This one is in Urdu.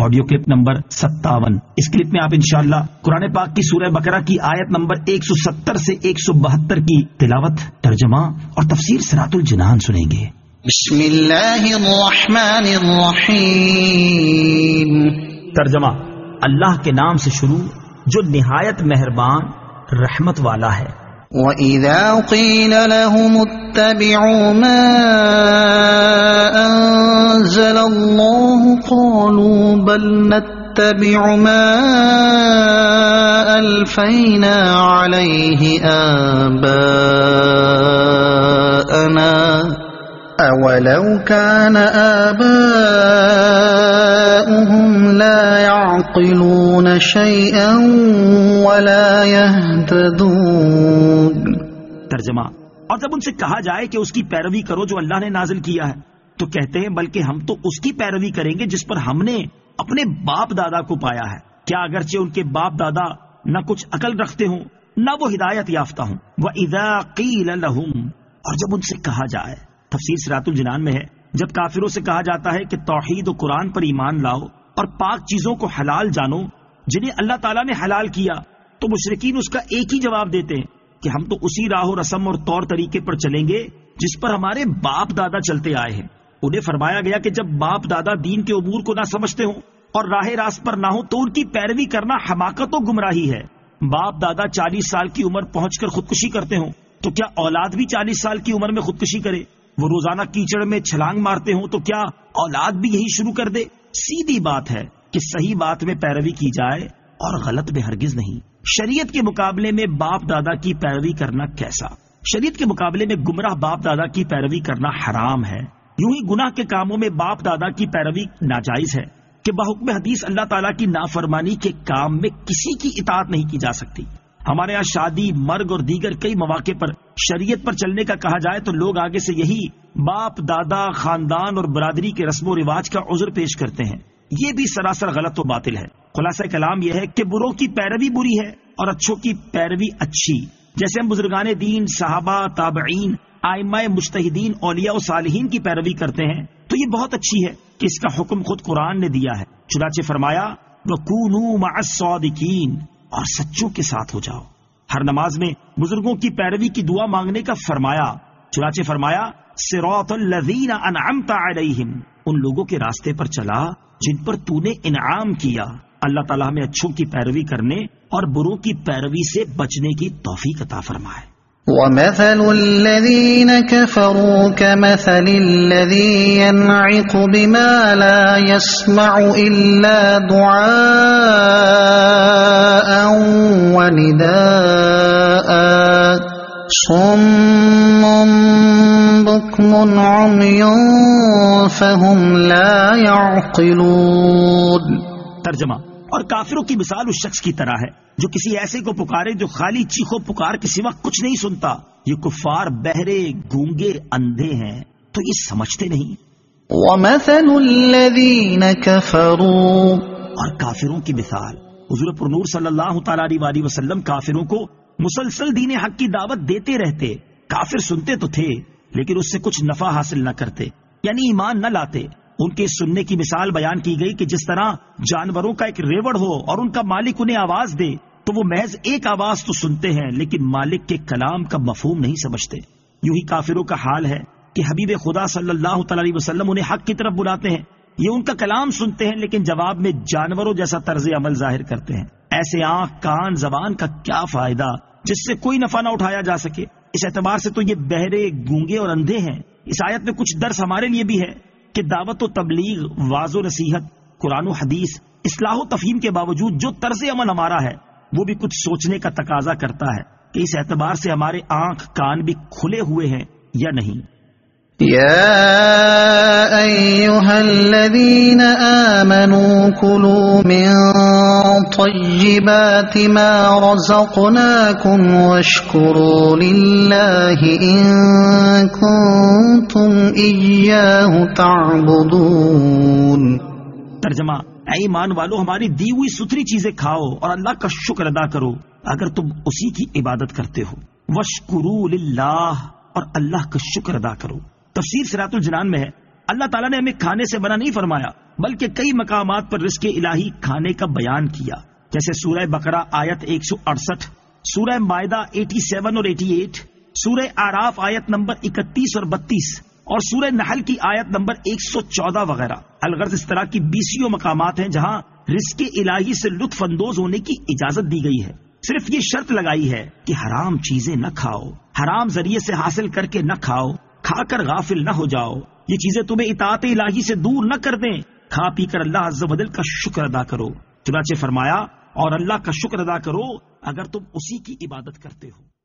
Audio clip number 57۔ اس کلپ میں آپ انشاءاللہ قرآن پاک کی سورہ بقرہ کی آیت نمبر 170 سے 172 کی تلاوت، ترجمہ اور تفسیر صراط الجنان سنیں گے۔ بسم اللہ الرحمن الرحیم۔ ترجمہ، اللہ کے نام سے شروع جو نہایت مہربان رحمت والا ہے۔ وَإِذَا قِيلَ لَهُمُ اتَّبِعُوا مَا أَنزَلَ اللَّهُ قَالُوا بَلْ نَتَّبِعُ مَا أَلْفَيْنَا عَلَيْهِ آبَاءَنَا أَوَلَوْ كَانَ آبَاؤُهُمْ لَا يَعْقِلُونَ شَيْئًا وَلَا يَهْتَدُونَ۔ ترجمہ، اور جب ان سے کہا جائے کہ اس کی پیروی کرو جو اللہ نے نازل کیا ہے تو کہتے ہیں بلکہ ہم تو اس کی پیروی کریں گے جس پر ہم نے اپنے باپ دادا کو پایا ہے، کیا اگرچہ ان کے باپ دادا نہ کچھ عقل رکھتے ہوں نہ وہ ہدایت یافتہ ہوں۔ وَإِذَا قِيلَ لَهُمْ، اور جب ان سے کہا جائے، تفسیر صراط الجنان میں ہے، جب کافروں سے کہا جاتا ہے کہ توحید و قرآن پر ایمان لاؤ اور پاک چیزوں کو حلال جانو جنہیں اللہ تعالیٰ نے حلال کیا، تو مشرکین اس کا ایک ہی جواب دیتے ہیں کہ ہم تو اسی راہ و رسم اور طور طریقے پر چلیں گے جس پر ہمارے باپ دادا چلتے آئے ہیں۔ انہیں فرمایا گیا کہ جب باپ دادا دین کے امور کو نہ سمجھتے ہوں اور راہ راست پر نہ ہوں تو ان کی پیروی کرنا حماقت و گمراہی ہے۔ باپ دادا 40 سال کی عمر پہنچ کر خودکشی کرتے ہوں تو کیا اولاد بھی 40 سال کی عمر میں خودکشی کرے؟ وہ روزانہ کیچڑ میں چھلانگ مارتے ہوں تو کیا اولاد بھی یہی شروع کر دے؟ سیدھی بات ہے کہ صحیح بات میں پیروی کی جائے اور غلط میں ہرگز نہیں۔ شریعت کے مقابلے میں باپ دادا کی پیروی کرنا کیسا؟ شریعت کے مقابلے میں گمراہ باپ دادا کی پیروی کرنا حرام ہے۔ یوں ہی گناہ کے کاموں میں باپ دادا کی پیروی ناجائز ہے کہ بحکم حدیث اللہ تعالیٰ کی نافرمانی کے کام میں کسی کی اطاعت نہیں کی جا سکتی۔ ہمارے یہاں شادی، مرگ اور دیگر کئی مواقع پر شریعت پر چلنے کا کہا جائے تو لوگ آگے سے یہی باپ دادا، خاندان اور برادری کے رسم و رواج کا عذر پیش کرتے ہیں۔ یہ بھی سراسر غلط و باطل ہے۔ خلاصہ کلام یہ ہے کہ بروں کی پیروی بری ہے اور اچھوں کی پیروی اچھی۔ جیسے ہم بزرگان دین، صحابہ، تابعین، ائمہ مجتہدین، اولیاء و صالحین کی پیروی کرتے ہیں تو یہ بہت اچھی ہے کہ اس کا حکم خود قرآن نے دیا ہے۔ چنانچہ فرمایا وَكُونُوا مَعَ الصَّادِقِينَ، اور سچوں کے ساتھ ہو جاؤ۔ ہر نماز میں بزرگوں کی پیروی کی دعا مانگنے کا فرمایا۔ چنانچہ فرمایا صراط الذین انعمت علیہم، ان لوگوں کے راستے پر چلا جن پر تو نے انعام کیا۔ اللہ تعالیٰ ہمیں اچھوں کی پیروی کرنے اور بروں کی پیروی سے بچنے کی توفیق عطا فرمائے۔ وَمَثَلُ الَّذِينَ كَفَرُوا كَمَثَلِ الَّذِي يَنْعِقُ بِمَا لَا يَسْمَعُ إِلَّا دُعَاءً وَنِدَاءً صُمٌّ بُكْمٌ عُمْيٌ فَهُمْ لَا يَعْقِلُونَ۔ ترجمہ، اور کافروں کی مثال اس شخص کی طرح ہے جو کسی ایسے کو پکارے جو خالی چیخو پکار کے سوا کچھ نہیں سنتا۔ یہ کفار بہرے، گونگے، اندھے ہیں تو یہ سمجھتے نہیں۔ وَمَثَلُ الَّذِينَ كَفَرُوا، اور کافروں کی مثال، حضور پر نور صلی اللہ تعالی علیہ وسلم کافروں کو مسلسل دین حق کی دعوت دیتے رہتے۔ کافر سنتے تو تھے لیکن اس سے کچھ نفع حاصل نہ کرتے، یعنی ایمان نہ لاتے۔ ان کے سننے کی مثال بیان کی گئی کہ جس طرح جانوروں کا ایک ریوڑ ہو اور ان کا مالک انہیں آواز دے تو وہ محض ایک آواز تو سنتے ہیں لیکن مالک کے کلام کا مفہوم نہیں سمجھتے۔ یوں ہی کافروں کا حال ہے کہ حبیب خدا صلی اللہ تعالی علیہ وسلم انہیں حق کی طرف بلاتے ہیں، یہ ان کا کلام سنتے ہیں لیکن جواب میں جانوروں جیسا طرز عمل ظاہر کرتے ہیں۔ ایسے آنکھ، کان، زبان کا کیا فائدہ جس سے کوئی نفع نہ اٹھایا جا سکے؟ اس اعتبار سے تو یہ بہرے، گونگے اور اندھے ہیں۔ اس آیت میں کچھ درس ہمارے لیے بھی ہے کہ دعوت و تبلیغ، واعظ و نصیحت، قرآن و حدیث، اصلاح و تفہیم کے باوجود جو طرز عمل ہمارا ہے وہ بھی کچھ سوچنے کا تقاضا کرتا ہے کہ اس اعتبار سے ہمارے آنکھ کان بھی کھلے ہوئے ہیں یا نہیں۔ یا ایھا الذین آمنوا کلوا من طیبات ما رزقناکم واشکروا للہ ان کنتم ایاہ تعبدون۔ ترجمہ، اے ایمان والو، ہماری دی ہوئی ستھری چیزیں کھاؤ اور اللہ کا شکر ادا کرو اگر تم اسی کی عبادت کرتے ہو۔ واشکروا للہ، اور اللہ کا شکر ادا کرو۔ تفسیر صراط الجنان میں ہے اللہ تعالیٰ نے ہمیں کھانے سے منع نہیں فرمایا بلکہ کئی مقامات پر رزق الہی کھانے کا بیان کیا، جیسے سورہ بقرہ آیت 168، سورہ مائدہ 87 اور 88، سورہ آراف آیت نمبر 31 اور 32، اور سورہ نحل کی آیت نمبر 114 وغیرہ۔ الغرض اس طرح کی 20 مقامات ہیں جہاں رزق الہی سے لطف اندوز ہونے کی اجازت دی گئی ہے۔ صرف یہ شرط لگائی ہے کہ حرام چیزیں نہ کھاؤ، حرام ذریعے سے حاصل کر کے نہ کھاؤ، کھا کر غافل نہ ہو جاؤ، یہ چیزیں تمہیں اطاعت الہی سے دور نہ کر دیں، کھا پی کر اللہ عز و جل کا شکر ادا کرو۔ چنانچہ فرمایا اور اللہ کا شکر ادا کرو اگر تم اسی کی عبادت کرتے ہو۔